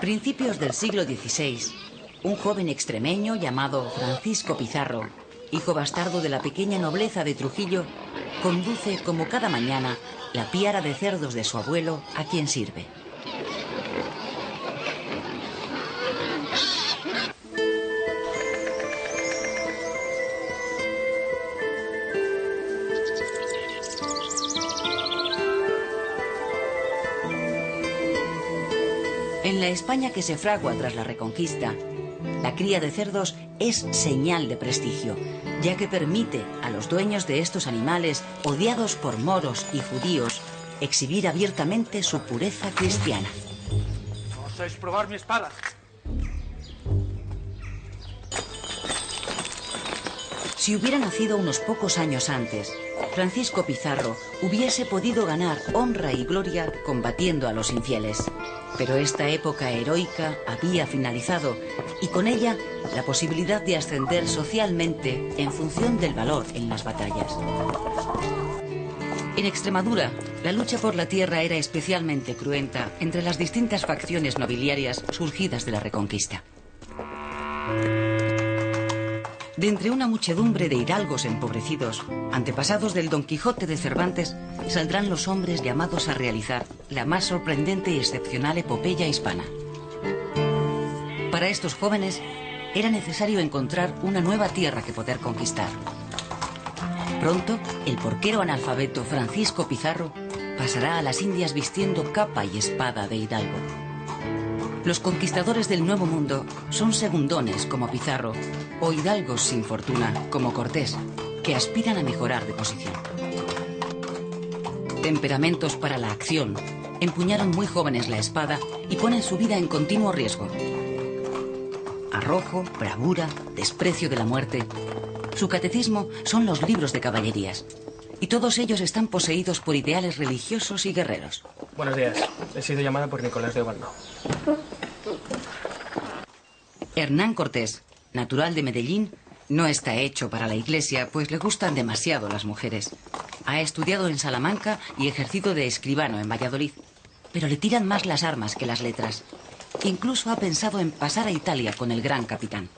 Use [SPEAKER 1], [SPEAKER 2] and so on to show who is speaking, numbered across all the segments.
[SPEAKER 1] principios del siglo XVI, un joven extremeño llamado Francisco Pizarro, hijo bastardo de la pequeña nobleza de Trujillo, conduce como cada mañana la piara de cerdos de su abuelo, a quien sirve. En la España que se fragua tras la Reconquista, la cría de cerdos es señal de prestigio, ya que permite a los dueños de estos animales, odiados por moros y judíos, exhibir abiertamente su pureza cristiana.
[SPEAKER 2] ¿Osáis probar mi espada?
[SPEAKER 1] Si hubiera nacido unos pocos años antes, Francisco Pizarro hubiese podido ganar honra y gloria combatiendo a los infieles. Pero esta época heroica había finalizado y con ella la posibilidad de ascender socialmente en función del valor en las batallas. En Extremadura, la lucha por la tierra era especialmente cruenta entre las distintas facciones nobiliarias surgidas de la Reconquista. De entre una muchedumbre de hidalgos empobrecidos, antepasados del Don Quijote de Cervantes, saldrán los hombres llamados a realizar la más sorprendente y excepcional epopeya hispana. Para estos jóvenes era necesario encontrar una nueva tierra que poder conquistar. Pronto, el porquero analfabeto Francisco Pizarro pasará a las Indias vistiendo capa y espada de hidalgo. Los conquistadores del Nuevo Mundo son segundones como Pizarro o hidalgos sin fortuna como Cortés, que aspiran a mejorar de posición. Temperamentos para la acción, empuñaron muy jóvenes la espada y ponen su vida en continuo riesgo. Arrojo, bravura, desprecio de la muerte. Su catecismo son los libros de caballerías, y todos ellos están poseídos por ideales religiosos y guerreros.
[SPEAKER 3] Buenos días. He sido llamada por Nicolás de Obando.
[SPEAKER 1] Hernán Cortés, natural de Medellín, no está hecho para la iglesia, pues le gustan demasiado las mujeres. Ha estudiado en Salamanca y ejercido de escribano en Valladolid, pero le tiran más las armas que las letras. Incluso ha pensado en pasar a Italia con el gran capitán.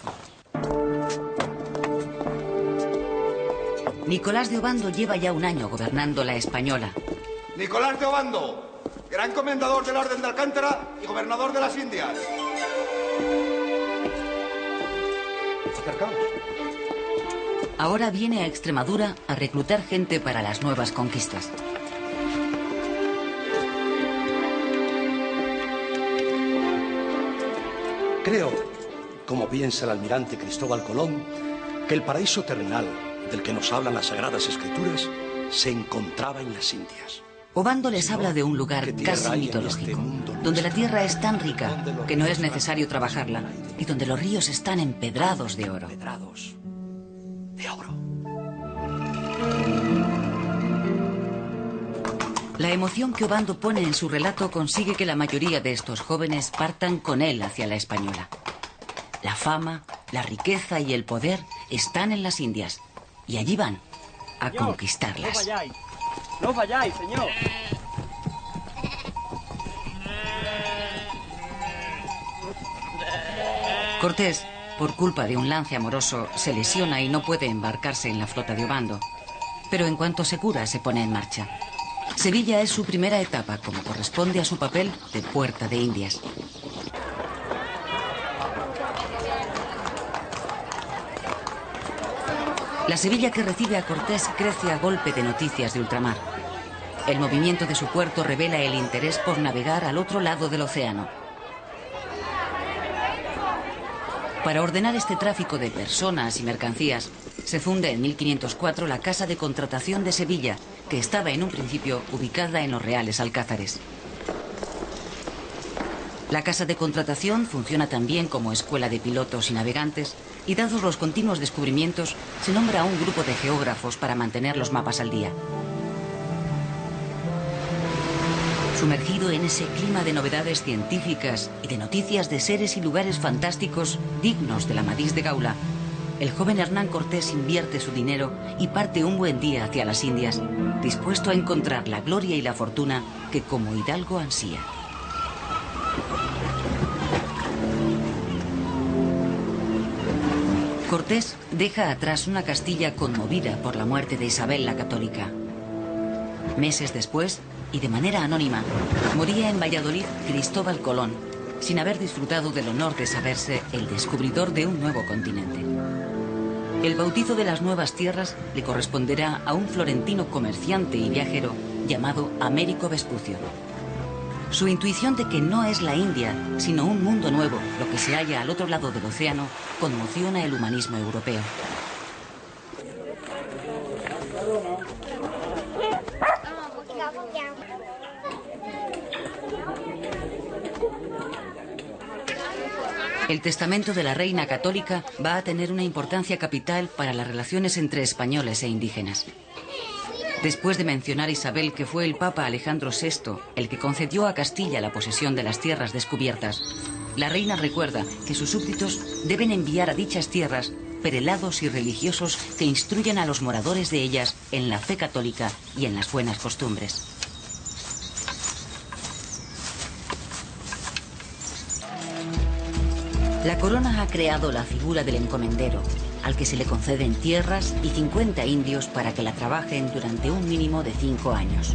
[SPEAKER 1] Nicolás de Obando lleva ya un año gobernando la Española.
[SPEAKER 4] Nicolás de Obando, gran comendador de la Orden de Alcántara y gobernador de las Indias. Acercaos.
[SPEAKER 1] Ahora viene a Extremadura a reclutar gente para las nuevas conquistas.
[SPEAKER 5] Creo, como piensa el almirante Cristóbal Colón, que el paraíso terrenal del que nos hablan las Sagradas Escrituras se encontraba en las Indias.
[SPEAKER 1] Obando les habla de un lugar casi mitológico, donde la tierra es tan rica que no es necesario trabajarla y donde los ríos están empedrados de oro. La emoción que Obando pone en su relato consigue que la mayoría de estos jóvenes partan con él hacia la Española. La fama, la riqueza y el poder están en las Indias y allí van a conquistarlas.
[SPEAKER 2] ¡No vayáis, señor!
[SPEAKER 1] Cortés, por culpa de un lance amoroso, se lesiona y no puede embarcarse en la flota de Obando. Pero en cuanto se cura, se pone en marcha. Sevilla es su primera etapa, como corresponde a su papel de Puerta de Indias. La Sevilla que recibe a Cortés crece a golpe de noticias de ultramar. El movimiento de su puerto revela el interés por navegar al otro lado del océano. Para ordenar este tráfico de personas y mercancías, se funda en 1504 la Casa de Contratación de Sevilla, que estaba en un principio ubicada en los Reales Alcázares. La Casa de Contratación funciona también como escuela de pilotos y navegantes, y dados los continuos descubrimientos, se nombra a un grupo de geógrafos para mantener los mapas al día. Sumergido en ese clima de novedades científicas y de noticias de seres y lugares fantásticos dignos del Amadís de Gaula, el joven Hernán Cortés invierte su dinero y parte un buen día hacia las Indias, dispuesto a encontrar la gloria y la fortuna que como hidalgo ansía. Cortés deja atrás una Castilla conmovida por la muerte de Isabel la Católica. Meses después, y de manera anónima, moría en Valladolid Cristóbal Colón, sin haber disfrutado del honor de saberse el descubridor de un nuevo continente. El bautizo de las nuevas tierras le corresponderá a un florentino comerciante y viajero llamado Américo Vespucio. Su intuición de que no es la India, sino un mundo nuevo, lo que se halla al otro lado del océano, conmociona el humanismo europeo. El testamento de la reina católica va a tener una importancia capital para las relaciones entre españoles e indígenas. Después de mencionar a Isabel que fue el Papa Alejandro VI el que concedió a Castilla la posesión de las tierras descubiertas, la reina recuerda que sus súbditos deben enviar a dichas tierras prelados y religiosos que instruyan a los moradores de ellas en la fe católica y en las buenas costumbres. La corona ha creado la figura del encomendero, al que se le conceden tierras y 50 indios para que la trabajen durante un mínimo de 5 años.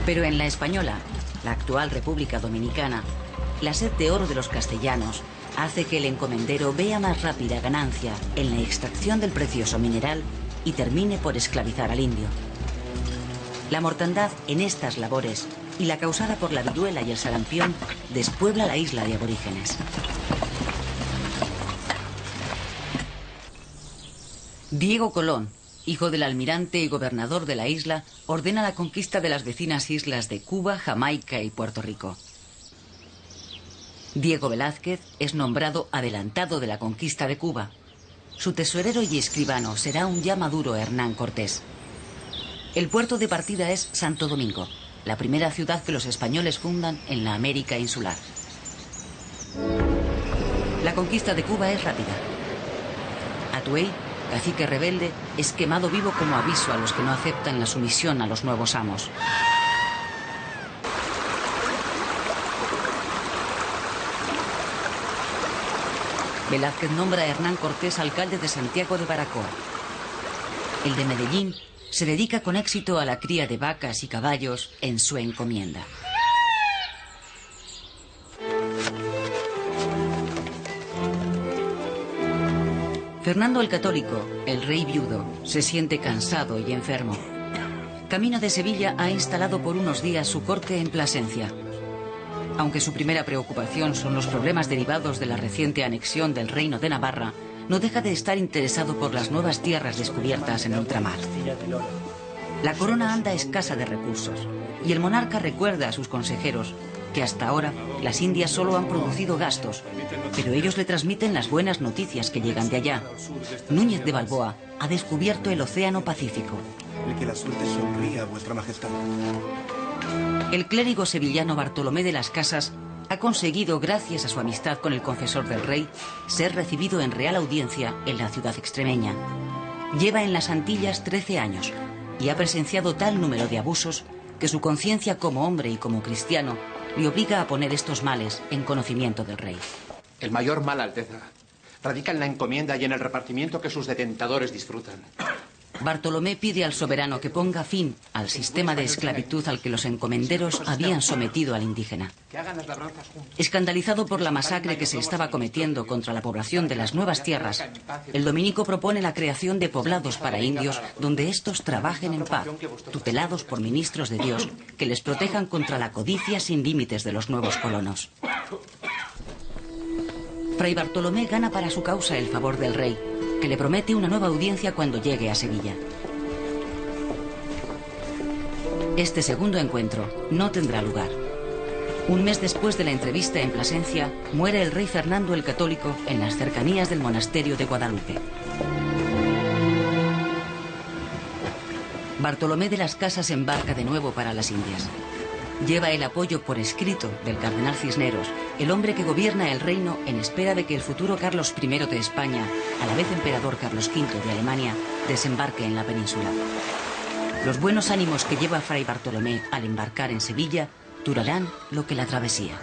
[SPEAKER 1] Pero en la Española, la actual República Dominicana, la sed de oro de los castellanos hace que el encomendero vea más rápida ganancia en la extracción del precioso mineral y termine por esclavizar al indio. La mortandad en estas labores y la causada por la viruela y el sarampión despuebla la isla de aborígenes. Diego Colón, hijo del almirante y gobernador de la isla, ordena la conquista de las vecinas islas de Cuba, Jamaica y Puerto Rico. Diego Velázquez es nombrado adelantado de la conquista de Cuba. Su tesorero y escribano será un ya maduro Hernán Cortés. El puerto de partida es Santo Domingo, la primera ciudad que los españoles fundan en la América insular. La conquista de Cuba es rápida. Atuey, cacique rebelde, es quemado vivo como aviso a los que no aceptan la sumisión a los nuevos amos. Velázquez nombra a Hernán Cortés alcalde de Santiago de Baracoa. El de Medellín se dedica con éxito a la cría de vacas y caballos en su encomienda. Fernando el Católico, el rey viudo, se siente cansado y enfermo. Camino de Sevilla ha instalado por unos días su corte en Plasencia. Aunque su primera preocupación son los problemas derivados de la reciente anexión del Reino de Navarra, no deja de estar interesado por las nuevas tierras descubiertas en ultramar. La corona anda escasa de recursos y el monarca recuerda a sus consejeros que hasta ahora las Indias solo han producido gastos, pero ellos le transmiten las buenas noticias que llegan de allá. Núñez de Balboa ha descubierto el Océano Pacífico.
[SPEAKER 6] El que la suerte sonría, vuestra majestad.
[SPEAKER 1] El clérigo sevillano Bartolomé de las Casas ha conseguido, gracias a su amistad con el confesor del rey, ser recibido en real audiencia en la ciudad extremeña. Lleva en las Antillas 13 años y ha presenciado tal número de abusos que su conciencia como hombre y como cristiano le obliga a poner estos males en conocimiento del rey.
[SPEAKER 7] El mayor mal, Alteza, radica en la encomienda y en el repartimiento que sus detentadores disfrutan.
[SPEAKER 1] Bartolomé pide al soberano que ponga fin al sistema de esclavitud al que los encomenderos habían sometido al indígena. Escandalizado por la masacre que se estaba cometiendo contra la población de las nuevas tierras, el dominico propone la creación de poblados para indios donde estos trabajen en paz, tutelados por ministros de Dios que les protejan contra la codicia sin límites de los nuevos colonos. Fray Bartolomé gana para su causa el favor del rey, que le promete una nueva audiencia cuando llegue a Sevilla. Este segundo encuentro no tendrá lugar. Un mes después de la entrevista en Plasencia, muere el rey Fernando el Católico en las cercanías del monasterio de Guadalupe. Bartolomé de las Casas embarca de nuevo para las Indias. Lleva el apoyo por escrito del cardenal Cisneros, el hombre que gobierna el reino en espera de que el futuro Carlos I de España, a la vez emperador Carlos V de Alemania, desembarque en la península. Los buenos ánimos que lleva Fray Bartolomé al embarcar en Sevilla durarán lo que la travesía.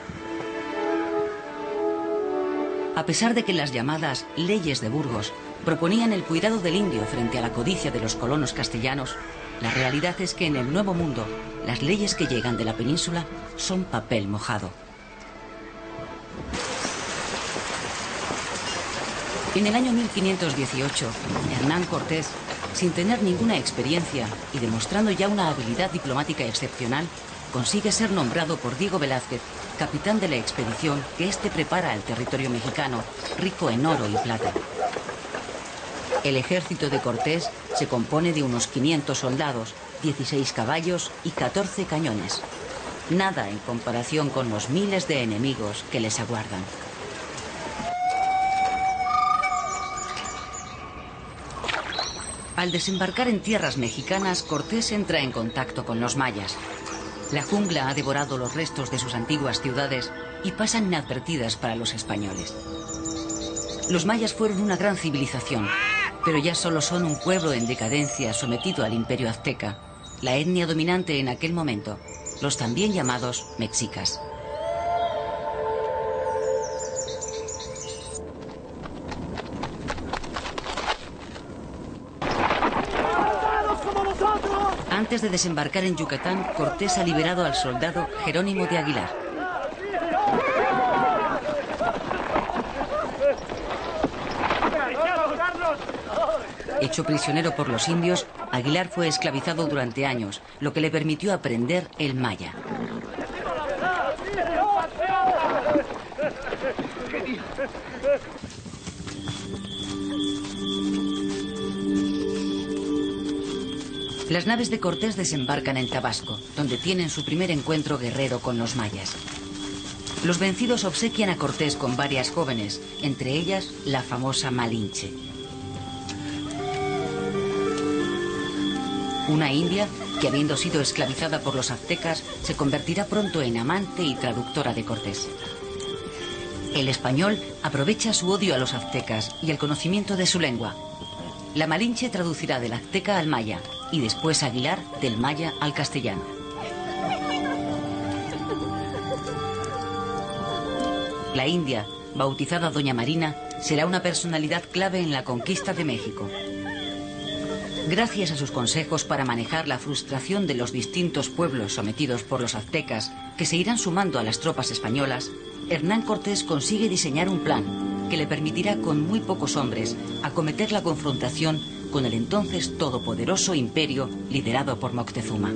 [SPEAKER 1] A pesar de que las llamadas leyes de Burgos proponían el cuidado del indio frente a la codicia de los colonos castellanos, la realidad es que en el Nuevo Mundo las leyes que llegan de la península son papel mojado. En el año 1518, Hernán Cortés, sin tener ninguna experiencia y demostrando ya una habilidad diplomática excepcional, consigue ser nombrado por Diego Velázquez capitán de la expedición que éste prepara al territorio mexicano, rico en oro y plata. El ejército de Cortés se compone de unos 500 soldados, 16 caballos y 14 cañones. Nada en comparación con los miles de enemigos que les aguardan. Al desembarcar en tierras mexicanas, Cortés entra en contacto con los mayas. La jungla ha devorado los restos de sus antiguas ciudades y pasan inadvertidas para los españoles. Los mayas fueron una gran civilización, pero ya solo son un pueblo en decadencia sometido al imperio azteca, la etnia dominante en aquel momento, los también llamados mexicas. Antes de desembarcar en Yucatán, Cortés ha liberado al soldado Jerónimo de Aguilar. Hecho prisionero por los indios, Aguilar fue esclavizado durante años, lo que le permitió aprender el maya. Las naves de Cortés desembarcan en Tabasco, donde tienen su primer encuentro guerrero con los mayas. Los vencidos obsequian a Cortés con varias jóvenes, entre ellas la famosa Malinche. Una india que, habiendo sido esclavizada por los aztecas, se convertirá pronto en amante y traductora de Cortés. El español aprovecha su odio a los aztecas y el conocimiento de su lengua. La Malinche traducirá del azteca al maya y después Aguilar del maya al castellano. La india, bautizada Doña Marina, será una personalidad clave en la conquista de México. Gracias a sus consejos para manejar la frustración de los distintos pueblos sometidos por los aztecas, que se irán sumando a las tropas españolas, Hernán Cortés consigue diseñar un plan que le permitirá con muy pocos hombres acometer la confrontación con el entonces todopoderoso imperio liderado por Moctezuma.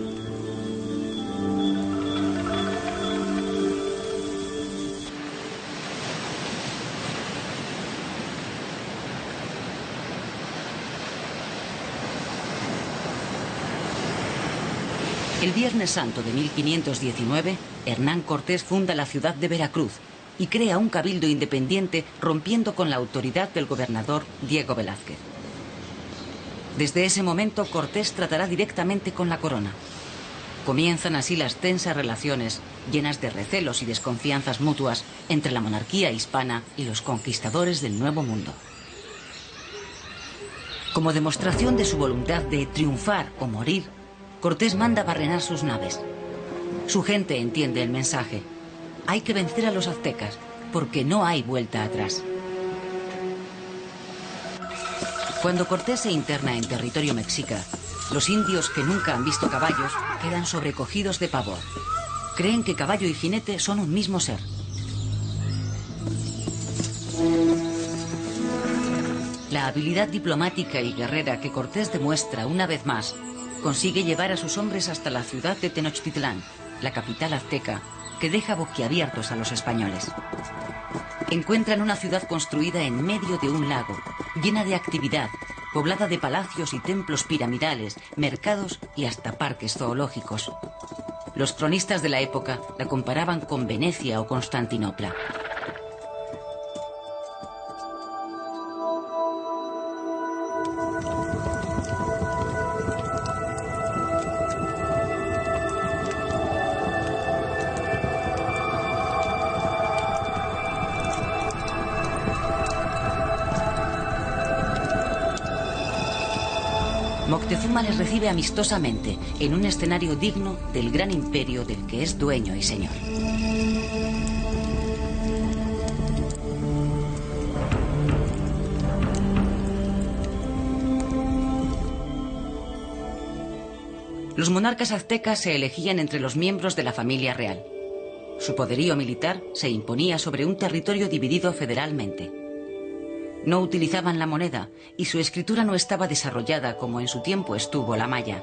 [SPEAKER 1] El Viernes Santo de 1519, Hernán Cortés funda la ciudad de Veracruz y crea un cabildo independiente rompiendo con la autoridad del gobernador Diego Velázquez. Desde ese momento, Cortés tratará directamente con la corona. Comienzan así las tensas relaciones, llenas de recelos y desconfianzas mutuas entre la monarquía hispana y los conquistadores del Nuevo Mundo. Como demostración de su voluntad de triunfar o morir, Cortés manda barrenar sus naves. Su gente entiende el mensaje. Hay que vencer a los aztecas, porque no hay vuelta atrás. Cuando Cortés se interna en territorio mexica, los indios que nunca han visto caballos quedan sobrecogidos de pavor. Creen que caballo y jinete son un mismo ser. La habilidad diplomática y guerrera que Cortés demuestra una vez más consigue llevar a sus hombres hasta la ciudad de Tenochtitlán, la capital azteca, que deja boquiabiertos a los españoles. Encuentran una ciudad construida en medio de un lago, llena de actividad, poblada de palacios y templos piramidales, mercados y hasta parques zoológicos. Los cronistas de la época la comparaban con Venecia o Constantinopla. Moctezuma les recibe amistosamente en un escenario digno del gran imperio del que es dueño y señor. Los monarcas aztecas se elegían entre los miembros de la familia real. Su poderío militar se imponía sobre un territorio dividido federalmente. No utilizaban la moneda y su escritura no estaba desarrollada como en su tiempo estuvo la maya.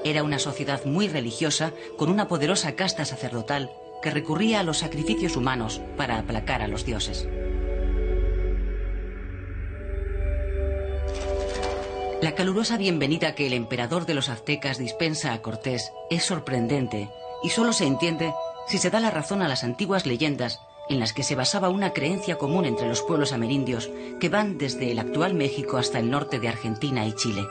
[SPEAKER 1] Era una sociedad muy religiosa con una poderosa casta sacerdotal que recurría a los sacrificios humanos para aplacar a los dioses. La calurosa bienvenida que el emperador de los aztecas dispensa a Cortés es sorprendente y solo se entiende si se da la razón a las antiguas leyendas en las que se basaba una creencia común entre los pueblos amerindios que van desde el actual México hasta el norte de Argentina y Chile.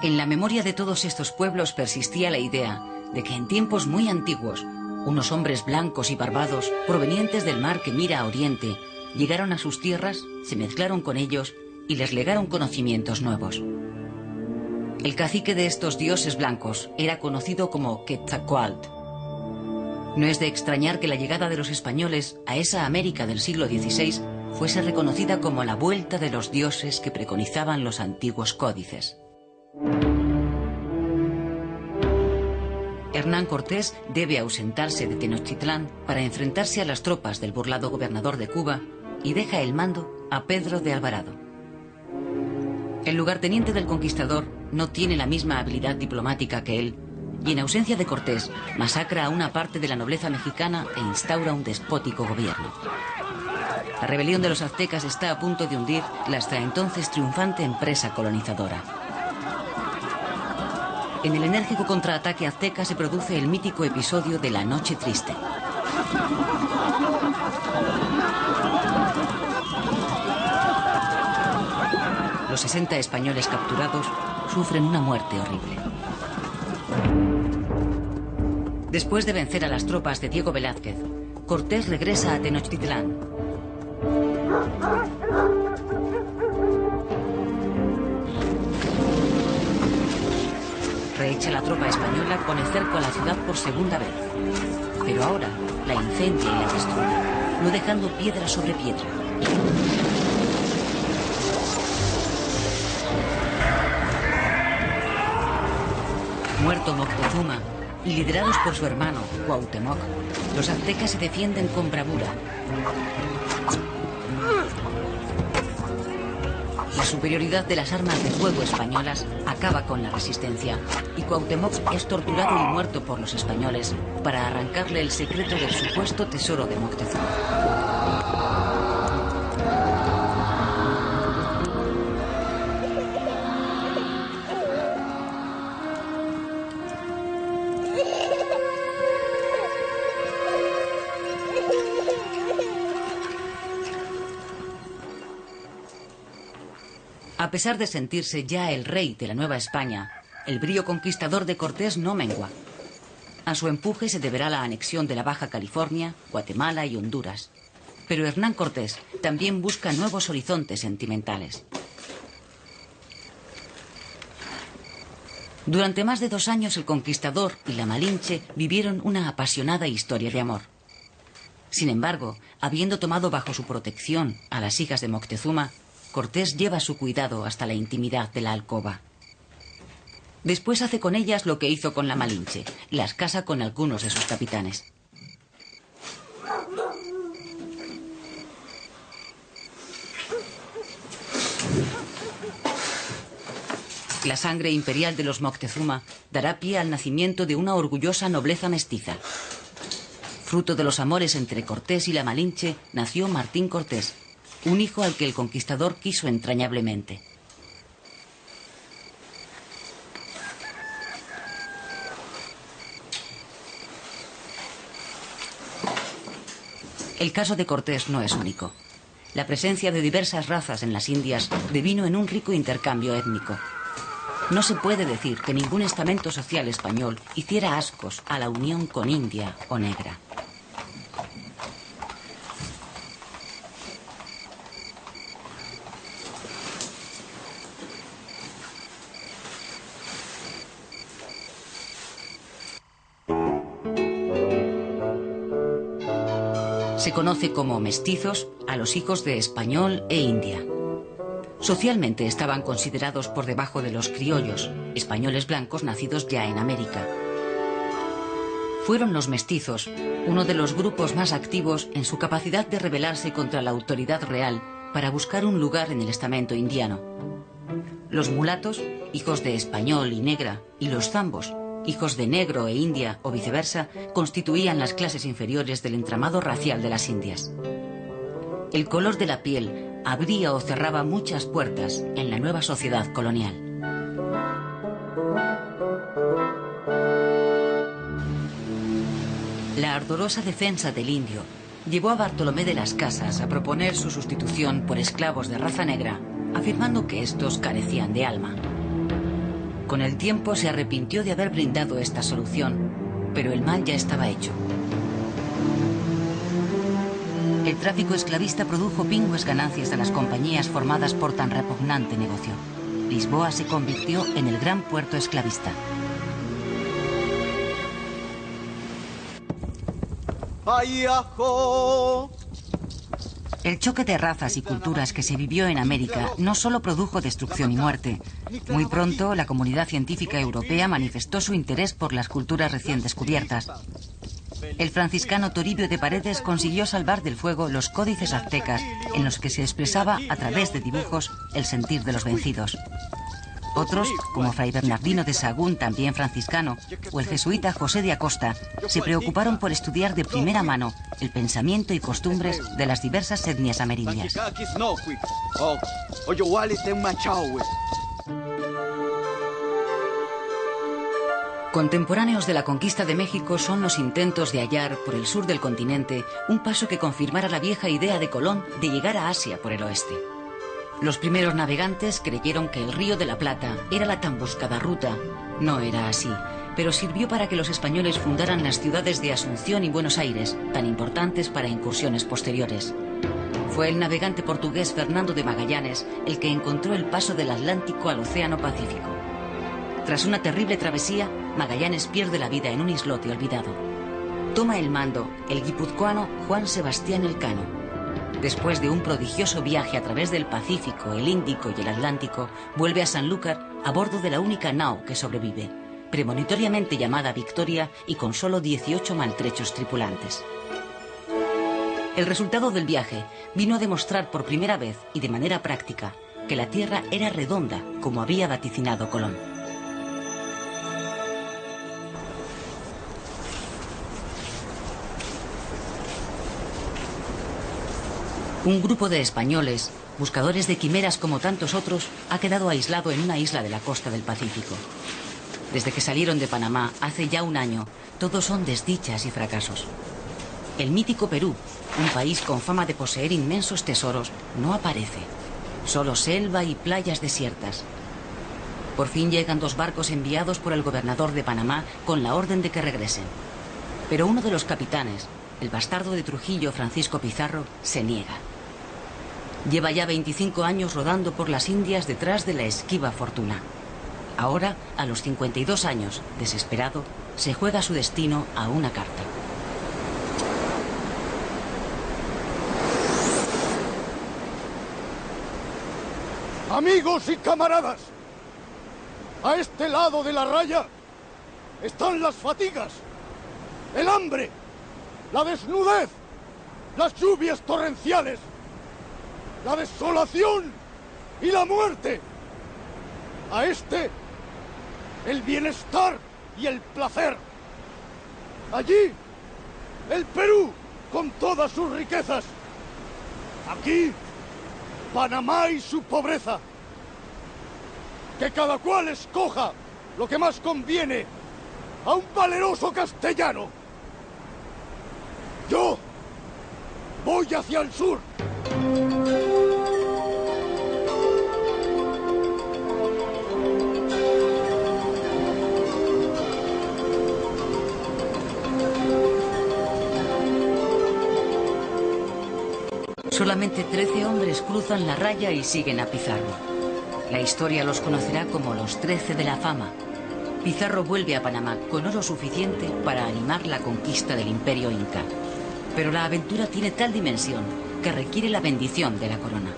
[SPEAKER 1] En la memoria de todos estos pueblos persistía la idea de que en tiempos muy antiguos unos hombres blancos y barbados provenientes del mar que mira a oriente llegaron a sus tierras, se mezclaron con ellos y les legaron conocimientos nuevos. El cacique de estos dioses blancos era conocido como Quetzalcóatl. No es de extrañar que la llegada de los españoles a esa América del siglo XVI fuese reconocida como la vuelta de los dioses que preconizaban los antiguos códices. Hernán Cortés debe ausentarse de Tenochtitlán para enfrentarse a las tropas del burlado gobernador de Cuba y deja el mando a Pedro de Alvarado. El lugarteniente del conquistador no tiene la misma habilidad diplomática que él y en ausencia de Cortés masacra a una parte de la nobleza mexicana e instaura un despótico gobierno. La rebelión de los aztecas está a punto de hundir la hasta entonces triunfante empresa colonizadora. En el enérgico contraataque azteca se produce el mítico episodio de la Noche Triste. Los 60 españoles capturados sufren una muerte horrible. Después de vencer a las tropas de Diego Velázquez, Cortés regresa a Tenochtitlán. Reecha la tropa española con el cerco a la ciudad por segunda vez. Pero ahora la incendia y la destruye, no dejando piedra sobre piedra. Muerto Moctezuma y liderados por su hermano Cuauhtémoc, los aztecas se defienden con bravura. La superioridad de las armas de fuego españolas acaba con la resistencia y Cuauhtémoc es torturado y muerto por los españoles para arrancarle el secreto del supuesto tesoro de Moctezuma. A pesar de sentirse ya el rey de la Nueva España, el brío conquistador de Cortés no mengua. A su empuje se deberá la anexión de la Baja California, Guatemala y Honduras. Pero Hernán Cortés también busca nuevos horizontes sentimentales. Durante más de 2 años el conquistador y la Malinche vivieron una apasionada historia de amor. Sin embargo, habiendo tomado bajo su protección a las hijas de Moctezuma, Cortés lleva su cuidado hasta la intimidad de la alcoba. Después hace con ellas lo que hizo con la Malinche, las casa con algunos de sus capitanes. La sangre imperial de los Moctezuma dará pie al nacimiento de una orgullosa nobleza mestiza. Fruto de los amores entre Cortés y la Malinche nació Martín Cortés, un hijo al que el conquistador quiso entrañablemente. El caso de Cortés no es único. La presencia de diversas razas en las Indias devino en un rico intercambio étnico. No se puede decir que ningún estamento social español hiciera ascos a la unión con India o negra. Se conoce como mestizos a los hijos de español e india. Socialmente estaban considerados por debajo de los criollos, españoles blancos nacidos ya en América. Fueron los mestizos uno de los grupos más activos en su capacidad de rebelarse contra la autoridad real para buscar un lugar en el estamento indiano. Los mulatos, hijos de español y negra, y los zambos, hijos de negro e india o viceversa, constituían las clases inferiores del entramado racial de las Indias. El color de la piel abría o cerraba muchas puertas en la nueva sociedad colonial. La ardorosa defensa del indio llevó a Bartolomé de las Casas a proponer su sustitución por esclavos de raza negra, afirmando que estos carecían de alma. Con el tiempo se arrepintió de haber brindado esta solución, pero el mal ya estaba hecho. El tráfico esclavista produjo pingües ganancias a las compañías formadas por tan repugnante negocio. Lisboa se convirtió en el gran puerto esclavista. El choque de razas y culturas que se vivió en América no solo produjo destrucción y muerte. Muy pronto, la comunidad científica europea manifestó su interés por las culturas recién descubiertas. El franciscano Toribio de Paredes consiguió salvar del fuego los códices aztecas en los que se expresaba a través de dibujos el sentir de los vencidos. Otros, como Fray Bernardino de Sahagún, también franciscano, o el jesuita José de Acosta, se preocuparon por estudiar de primera mano el pensamiento y costumbres de las diversas etnias amerindias. Contemporáneos de la conquista de México son los intentos de hallar por el sur del continente un paso que confirmara la vieja idea de Colón de llegar a Asia por el oeste. Los primeros navegantes creyeron que el Río de la Plata era la tan buscada ruta. No era así, pero sirvió para que los españoles fundaran las ciudades de Asunción y Buenos Aires, tan importantes para incursiones posteriores. Fue el navegante portugués Fernando de Magallanes el que encontró el paso del Atlántico al Océano Pacífico. Tras una terrible travesía, Magallanes pierde la vida en un islote olvidado. Toma el mando el guipuzcoano Juan Sebastián Elcano. Después de un prodigioso viaje a través del Pacífico, el Índico y el Atlántico, vuelve a Sanlúcar a bordo de la única nao que sobrevive, premonitoriamente llamada Victoria y con solo 18 maltrechos tripulantes. El resultado del viaje vino a demostrar por primera vez y de manera práctica que la Tierra era redonda, como había vaticinado Colón. Un grupo de españoles, buscadores de quimeras como tantos otros, ha quedado aislado en una isla de la costa del Pacífico. Desde que salieron de Panamá, hace ya un año, todos son desdichas y fracasos. El mítico Perú, un país con fama de poseer inmensos tesoros, no aparece. Solo selva y playas desiertas. Por fin llegan 2 barcos enviados por el gobernador de Panamá con la orden de que regresen. Pero uno de los capitanes, el bastardo de Trujillo, Francisco Pizarro, se niega. Lleva ya 25 años rodando por las Indias detrás de la esquiva fortuna. Ahora, a los 52 años, desesperado, se juega su destino a una carta.
[SPEAKER 8] Amigos y camaradas, a este lado de la raya están las fatigas, el hambre, la desnudez, las lluvias torrenciales, la desolación y la muerte. A este, el bienestar y el placer. Allí, el Perú con todas sus riquezas. Aquí, Panamá y su pobreza. Que cada cual escoja lo que más conviene a un valeroso castellano. Yo voy hacia el sur.
[SPEAKER 1] Solamente 13 hombres cruzan la raya y siguen a Pizarro. La historia los conocerá como los 13 de la fama. Pizarro vuelve a Panamá con oro suficiente para animar la conquista del Imperio Inca. Pero la aventura tiene tal dimensión que requiere la bendición de la corona.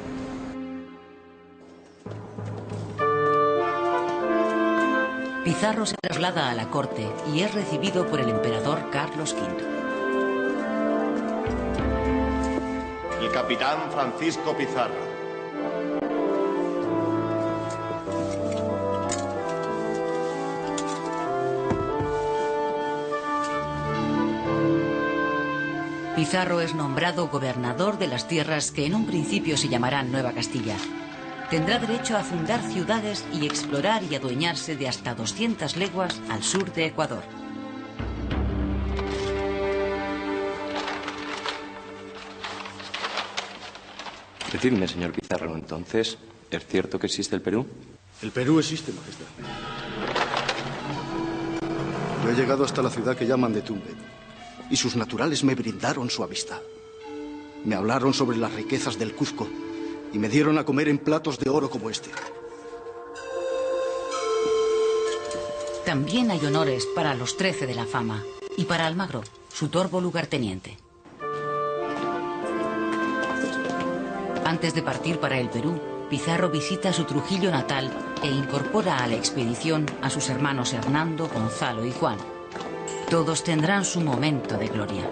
[SPEAKER 1] Pizarro se traslada a la corte y es recibido por el emperador Carlos V.
[SPEAKER 9] El capitán Francisco Pizarro.
[SPEAKER 1] Pizarro es nombrado gobernador de las tierras que en un principio se llamarán Nueva Castilla. Tendrá derecho a fundar ciudades y explorar y adueñarse de hasta 200 leguas al sur de Ecuador.
[SPEAKER 10] Decidme, señor Pizarro, entonces, ¿es cierto que existe el Perú?
[SPEAKER 6] El Perú existe, Majestad. Yo he llegado hasta la ciudad que llaman de Tumbes, y sus naturales me brindaron su amistad. Me hablaron sobre las riquezas del Cuzco y me dieron a comer en platos de oro como este.
[SPEAKER 1] También hay honores para los 13 de la fama y para Almagro, su torvo lugarteniente. Antes de partir para el Perú, Pizarro visita su Trujillo natal e incorpora a la expedición a sus hermanos Hernando, Gonzalo y Juan. Todos tendrán su momento de gloria.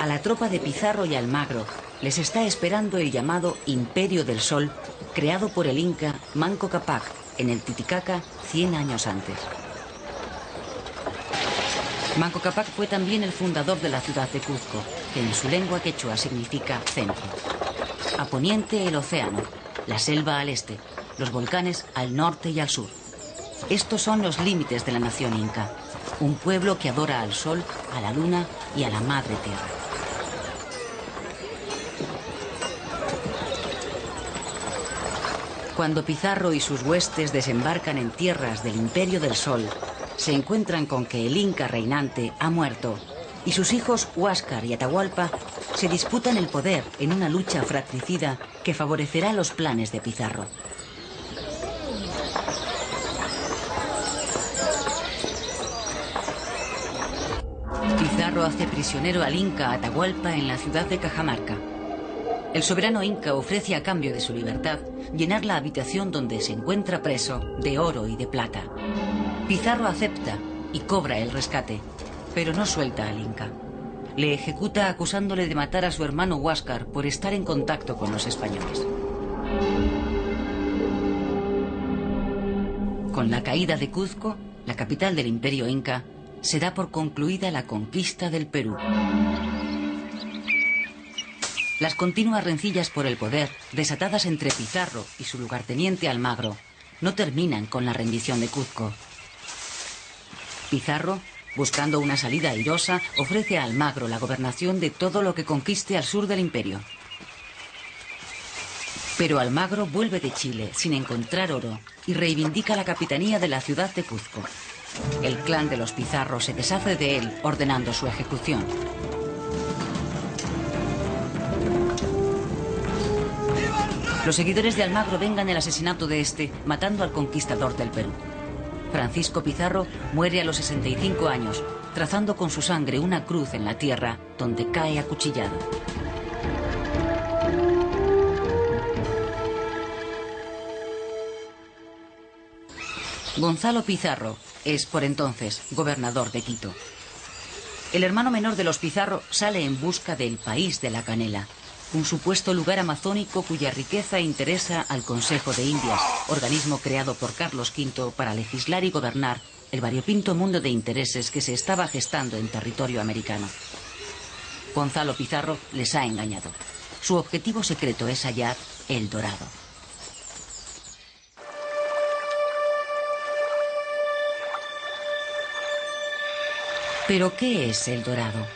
[SPEAKER 1] A la tropa de Pizarro y Almagro les está esperando el llamado Imperio del Sol, creado por el inca Manco Cápac en el Titicaca 100 años antes. Manco Cápac fue también el fundador de la ciudad de Cuzco, que en su lengua quechua significa centro. A poniente el océano, la selva al este, los volcanes al norte y al sur. Estos son los límites de la nación inca, un pueblo que adora al sol, a la luna y a la madre tierra. Cuando Pizarro y sus huestes desembarcan en tierras del Imperio del Sol, se encuentran con que el inca reinante ha muerto y sus hijos Huáscar y Atahualpa se disputan el poder en una lucha fratricida que favorecerá los planes de Pizarro. Pizarro hace prisionero al inca Atahualpa en la ciudad de Cajamarca. El soberano inca ofrece a cambio de su libertad llenar la habitación donde se encuentra preso de oro y de plata. Pizarro acepta y cobra el rescate, pero no suelta al inca. Le ejecuta acusándole de matar a su hermano Huáscar por estar en contacto con los españoles. Con la caída de Cuzco, la capital del Imperio Inca, se da por concluida la conquista del Perú. Las continuas rencillas por el poder, desatadas entre Pizarro y su lugarteniente Almagro, no terminan con la rendición de Cuzco. Pizarro, buscando una salida airosa, ofrece a Almagro la gobernación de todo lo que conquiste al sur del imperio. Pero Almagro vuelve de Chile sin encontrar oro y reivindica la capitanía de la ciudad de Cuzco. El clan de los Pizarro se deshace de él, ordenando su ejecución. Los seguidores de Almagro vengan el asesinato de este, matando al conquistador del Perú. Francisco Pizarro muere a los 65 años, trazando con su sangre una cruz en la tierra, donde cae acuchillado. Gonzalo Pizarro es, por entonces, gobernador de Quito. El hermano menor de los Pizarro sale en busca del País de la Canela, un supuesto lugar amazónico cuya riqueza interesa al Consejo de Indias, organismo creado por Carlos V para legislar y gobernar el variopinto mundo de intereses que se estaba gestando en territorio americano. Gonzalo Pizarro les ha engañado. Su objetivo secreto es hallar El Dorado. ¿Pero qué es El Dorado?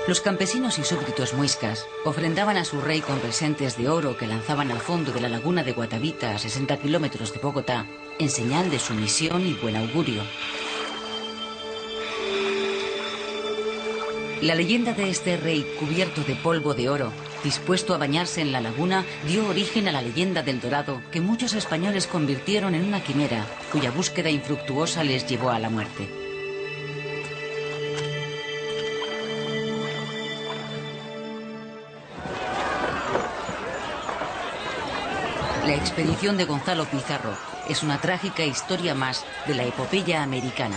[SPEAKER 1] Los campesinos y súbditos muiscas ofrendaban a su rey con presentes de oro que lanzaban al fondo de la laguna de Guatavita, a 60 kilómetros de Bogotá, en señal de sumisión y buen augurio. La leyenda de este rey cubierto de polvo de oro Dispuesto a bañarse en la laguna, dio origen a la leyenda del Dorado, que muchos españoles convirtieron en una quimera, cuya búsqueda infructuosa les llevó a la muerte. La expedición de Gonzalo Pizarro es una trágica historia más de la epopeya americana,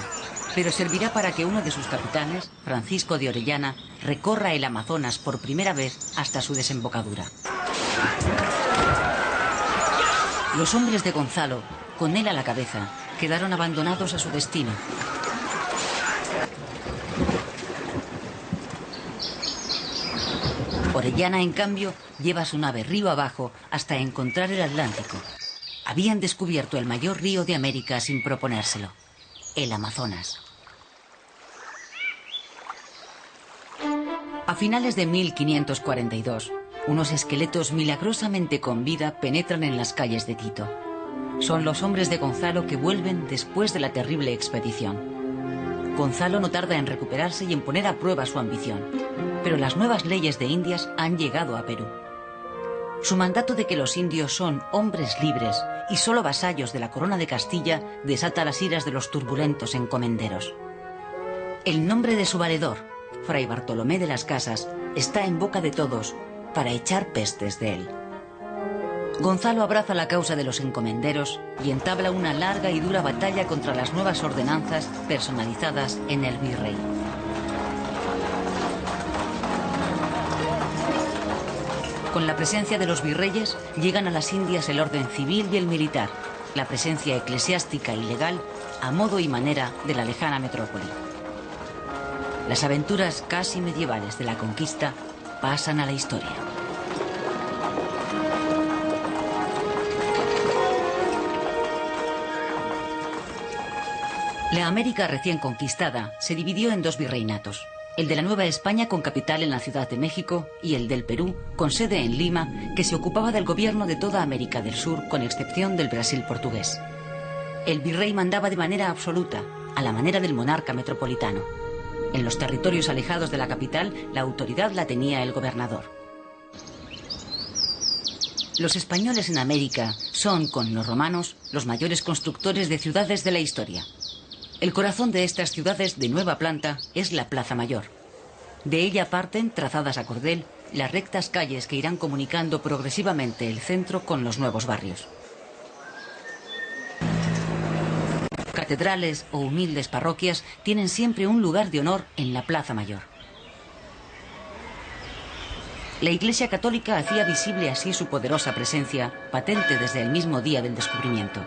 [SPEAKER 1] pero servirá para que uno de sus capitanes, Francisco de Orellana, recorra el Amazonas por primera vez hasta su desembocadura. Los hombres de Gonzalo, con él a la cabeza, quedaron abandonados a su destino. Orellana, en cambio, lleva su nave río abajo hasta encontrar el Atlántico. Habían descubierto el mayor río de América sin proponérselo, el Amazonas. A finales de 1542, unos esqueletos milagrosamente con vida penetran en las calles de Quito. Son los hombres de Gonzalo que vuelven después de la terrible expedición. Gonzalo no tarda en recuperarse y en poner a prueba su ambición, pero las nuevas leyes de Indias han llegado a Perú. Su mandato de que los indios son hombres libres y solo vasallos de la corona de Castilla desata las iras de los turbulentos encomenderos. El nombre de su valedor, Fray Bartolomé de las Casas, está en boca de todos para echar pestes de él. Gonzalo abraza la causa de los encomenderos y entabla una larga y dura batalla contra las nuevas ordenanzas personalizadas en el virrey. Con la presencia de los virreyes llegan a las Indias el orden civil y el militar, la presencia eclesiástica y legal a modo y manera de la lejana metrópoli. Las aventuras casi medievales de la conquista pasan a la historia. La América recién conquistada se dividió en dos virreinatos, el de la Nueva España con capital en la Ciudad de México y el del Perú con sede en Lima, que se ocupaba del gobierno de toda América del Sur con excepción del Brasil portugués. El virrey mandaba de manera absoluta, a la manera del monarca metropolitano. En los territorios alejados de la capital, la autoridad la tenía el gobernador. Los españoles en América son, con los romanos, los mayores constructores de ciudades de la historia. El corazón de estas ciudades de nueva planta es la Plaza Mayor. De ella parten, trazadas a cordel, las rectas calles que irán comunicando progresivamente el centro con los nuevos barrios. Catedrales o humildes parroquias tienen siempre un lugar de honor en la Plaza Mayor. La Iglesia Católica hacía visible así su poderosa presencia, patente desde el mismo día del descubrimiento.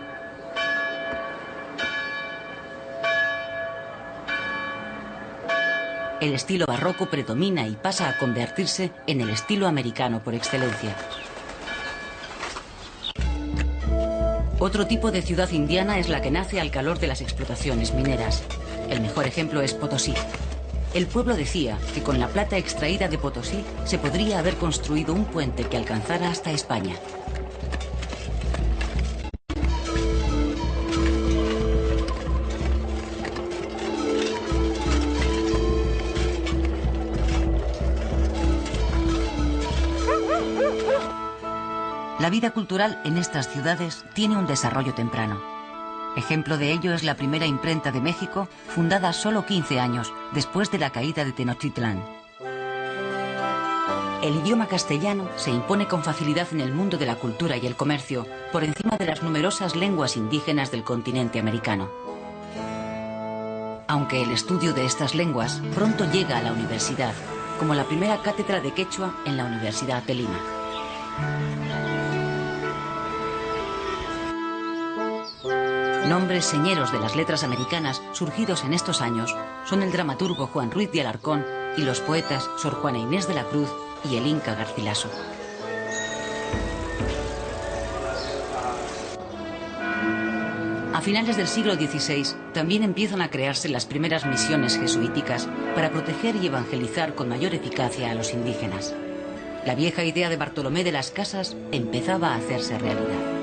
[SPEAKER 1] El estilo barroco predomina y pasa a convertirse en el estilo americano por excelencia. Otro tipo de ciudad indiana es la que nace al calor de las explotaciones mineras. El mejor ejemplo es Potosí. El pueblo decía que con la plata extraída de Potosí se podría haber construido un puente que alcanzara hasta España. La vida cultural en estas ciudades tiene un desarrollo temprano. Ejemplo de ello es la primera imprenta de México, fundada solo 15 años después de la caída de Tenochtitlán. El idioma castellano se impone con facilidad en el mundo de la cultura y el comercio, por encima de las numerosas lenguas indígenas del continente americano. Aunque el estudio de estas lenguas pronto llega a la universidad, como la primera cátedra de quechua en la Universidad de Lima. Nombres señeros de las letras americanas surgidos en estos años son el dramaturgo Juan Ruiz de Alarcón y los poetas Sor Juana Inés de la Cruz y el Inca Garcilaso. A finales del siglo XVI también empiezan a crearse las primeras misiones jesuíticas para proteger y evangelizar con mayor eficacia a los indígenas. La vieja idea de Bartolomé de las Casas empezaba a hacerse realidad.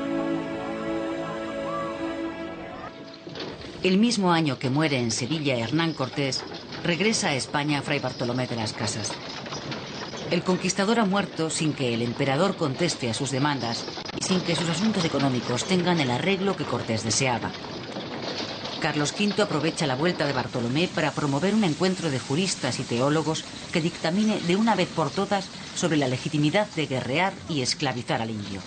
[SPEAKER 1] El mismo año que muere en Sevilla Hernán Cortés, regresa a España Fray Bartolomé de las Casas. El conquistador ha muerto sin que el emperador conteste a sus demandas y sin que sus asuntos económicos tengan el arreglo que Cortés deseaba. Carlos V aprovecha la vuelta de Bartolomé para promover un encuentro de juristas y teólogos que dictamine de una vez por todas sobre la legitimidad de guerrear y esclavizar al indio.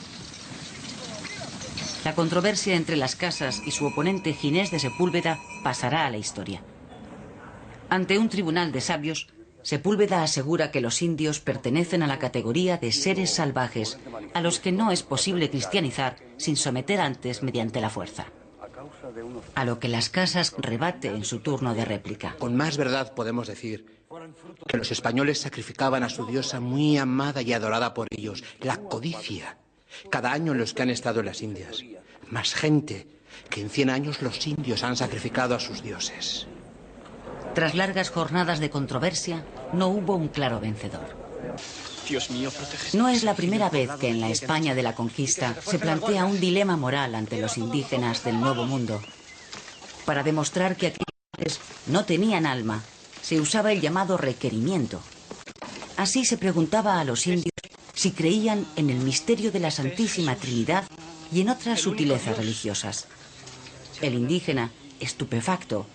[SPEAKER 1] La controversia entre las casas y su oponente Ginés de Sepúlveda pasará a la historia. Ante un tribunal de sabios, Sepúlveda asegura que los indios pertenecen a la categoría de seres salvajes, a los que no es posible cristianizar sin someter antes mediante la fuerza. A lo que las casas rebate en su turno de réplica.
[SPEAKER 7] Con más verdad podemos decir que los españoles sacrificaban a su diosa muy amada y adorada por ellos, la codicia. Cada año los que han estado en las Indias, más gente que en 100 años los indios han sacrificado a sus dioses.
[SPEAKER 1] Tras largas jornadas de controversia, no hubo un claro vencedor.
[SPEAKER 3] Dios mío, protege.
[SPEAKER 1] No es la primera vez que en la España de la conquista se plantea un dilema moral ante los indígenas del Nuevo Mundo. Para demostrar que aquellos no tenían alma, se usaba el llamado requerimiento. Así se preguntaba a los indios si creían en el misterio de la Santísima Trinidad y en otras sutilezas religiosas. El indígena, estupefacto,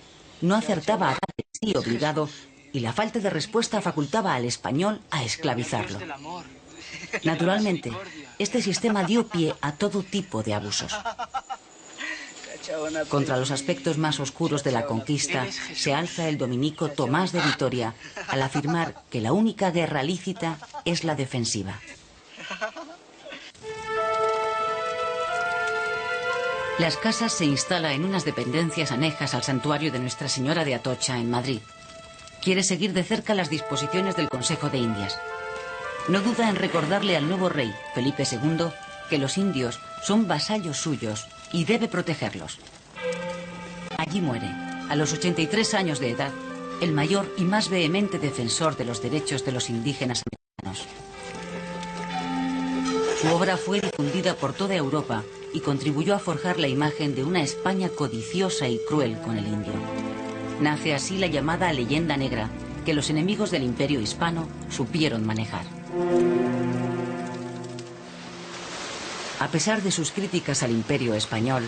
[SPEAKER 1] no acertaba a dar el sí obligado y la falta de respuesta facultaba al español a esclavizarlo. Naturalmente, este sistema dio pie a todo tipo de abusos. Contra los aspectos más oscuros de la conquista se alza el dominico Tomás de Vitoria al afirmar que la única guerra lícita es la defensiva. Las Casas se instala en unas dependencias anejas al santuario de Nuestra Señora de Atocha, en Madrid. Quiere seguir de cerca las disposiciones del Consejo de Indias. No duda en recordarle al nuevo rey, Felipe II, que los indios son vasallos suyos y debe protegerlos. Allí muere, a los 83 años de edad, el mayor y más vehemente defensor de los derechos de los indígenas americanos. Su obra fue difundida por toda Europa y contribuyó a forjar la imagen de una España codiciosa y cruel con el indio. Nace así la llamada leyenda negra, que los enemigos del Imperio hispano supieron manejar. A pesar de sus críticas al Imperio español,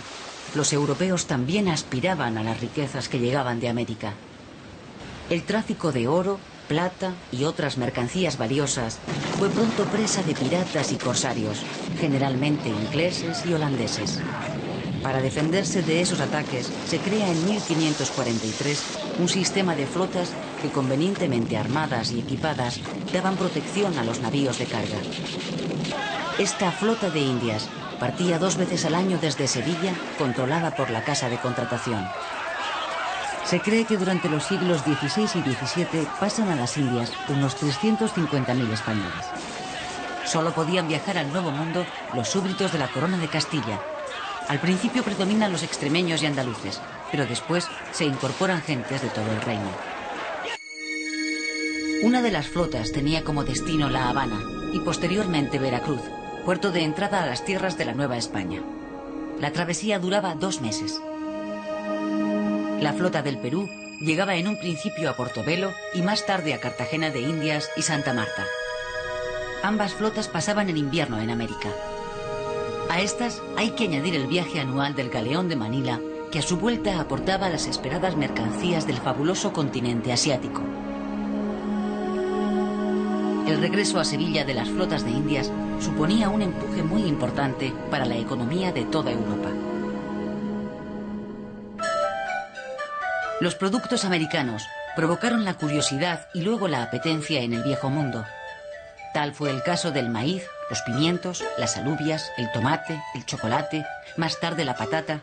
[SPEAKER 1] los europeos también aspiraban a las riquezas que llegaban de América. El tráfico de oro, plata y otras mercancías valiosas fue pronto presa de piratas y corsarios, generalmente ingleses y holandeses. Para defenderse de esos ataques, se crea en 1543 un sistema de flotas que, convenientemente armadas y equipadas, daban protección a los navíos de carga. Esta flota de Indias partía 2 veces al año desde Sevilla, controlada por la Casa de Contratación. Se cree que durante los siglos XVI y XVII pasan a las Indias unos 350.000 españoles. Solo podían viajar al Nuevo Mundo los súbditos de la Corona de Castilla. Al principio predominan los extremeños y andaluces, pero después se incorporan gentes de todo el reino. Una de las flotas tenía como destino La Habana y posteriormente Veracruz, puerto de entrada a las tierras de la Nueva España. La travesía duraba 2 meses. La flota del Perú llegaba en un principio a Portobelo y más tarde a Cartagena de Indias y Santa Marta. Ambas flotas pasaban el invierno en América. A estas hay que añadir el viaje anual del galeón de Manila, que a su vuelta aportaba las esperadas mercancías del fabuloso continente asiático. El regreso a Sevilla de las flotas de Indias suponía un empuje muy importante para la economía de toda Europa. Los productos americanos provocaron la curiosidad y luego la apetencia en el Viejo Mundo. Tal fue el caso del maíz, los pimientos, las alubias, el tomate, el chocolate, más tarde la patata,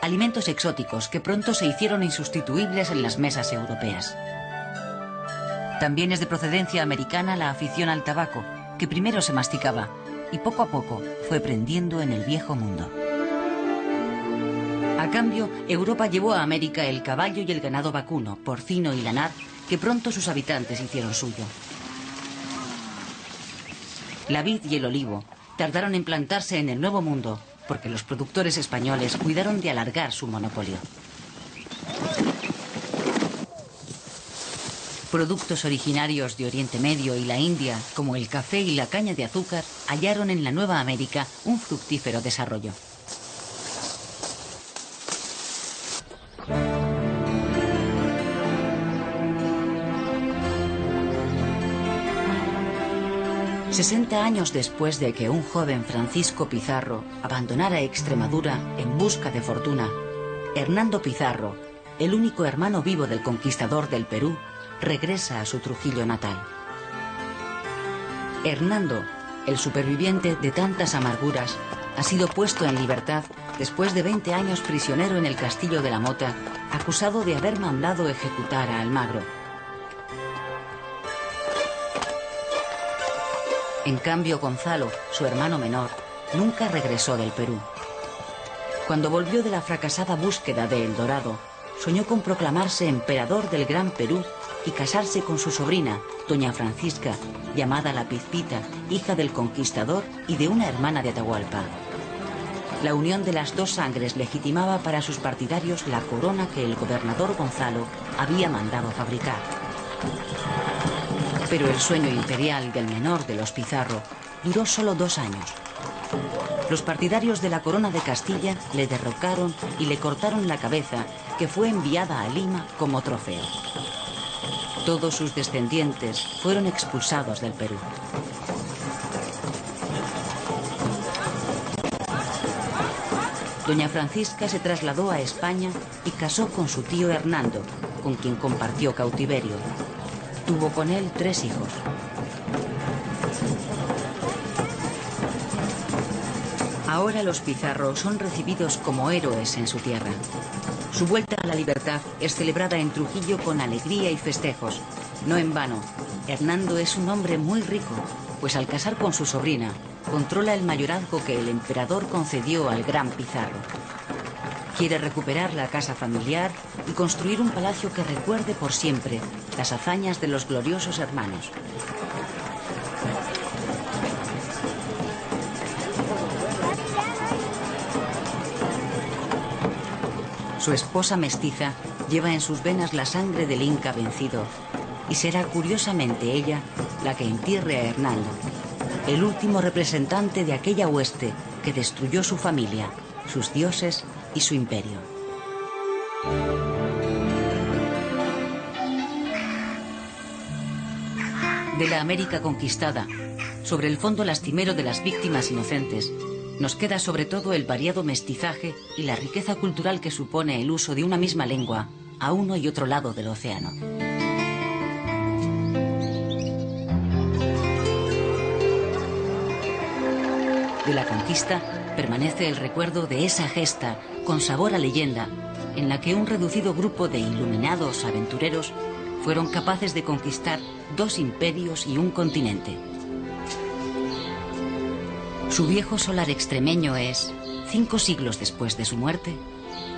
[SPEAKER 1] alimentos exóticos que pronto se hicieron insustituibles en las mesas europeas. También es de procedencia americana la afición al tabaco, que primero se masticaba y poco a poco fue prendiendo en el Viejo Mundo. A cambio, Europa llevó a América el caballo y el ganado vacuno, porcino y lanar, que pronto sus habitantes hicieron suyo. La vid y el olivo tardaron en plantarse en el Nuevo Mundo, porque los productores españoles cuidaron de alargar su monopolio. Productos originarios de Oriente Medio y la India, como el café y la caña de azúcar, hallaron en la Nueva América un fructífero desarrollo. «60 años después de que un joven Francisco Pizarro abandonara Extremadura en busca de fortuna, Hernando Pizarro, el único hermano vivo del conquistador del Perú, regresa a su Trujillo natal. Hernando, el superviviente de tantas amarguras, ha sido puesto en libertad después de 20 años prisionero en el Castillo de la Mota, acusado de haber mandado ejecutar a Almagro. En cambio, Gonzalo, su hermano menor, nunca regresó del Perú. Cuando volvió de la fracasada búsqueda de El Dorado, soñó con proclamarse emperador del Gran Perú y casarse con su sobrina, doña Francisca, llamada la Pizpita, hija del conquistador y de una hermana de Atahualpa. La unión de las dos sangres legitimaba para sus partidarios la corona que el gobernador Gonzalo había mandado fabricar. Pero el sueño imperial del menor de los Pizarro duró solo 2 años. Los partidarios de la corona de Castilla le derrocaron y le cortaron la cabeza, que fue enviada a Lima como trofeo. Todos sus descendientes fueron expulsados del Perú. Doña Francisca se trasladó a España y casó con su tío Hernando, con quien compartió cautiverio. Tuvo con él 3 hijos. Ahora los Pizarro son recibidos como héroes en su tierra. Su vuelta a la libertad es celebrada en Trujillo con alegría y festejos. No en vano, Hernando es un hombre muy rico, pues al casar con su sobrina, controla el mayorazgo que el emperador concedió al gran Pizarro. Quiere recuperar la casa familiar y construir un palacio que recuerde por siempre las hazañas de los gloriosos hermanos. Su esposa mestiza lleva en sus venas la sangre del Inca vencido y será curiosamente ella la que entierre a Hernando, el último representante de aquella hueste que destruyó su familia, sus dioses y su imperio. De la América conquistada, sobre el fondo lastimero de las víctimas inocentes, nos queda sobre todo el variado mestizaje y la riqueza cultural que supone el uso de una misma lengua a uno y otro lado del océano. De la conquista permanece el recuerdo de esa gesta con sabor a leyenda en la que un reducido grupo de iluminados aventureros fueron capaces de conquistar 2 imperios y un continente. Su viejo solar extremeño es, 5 siglos después de su muerte,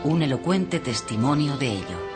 [SPEAKER 1] un elocuente testimonio de ello.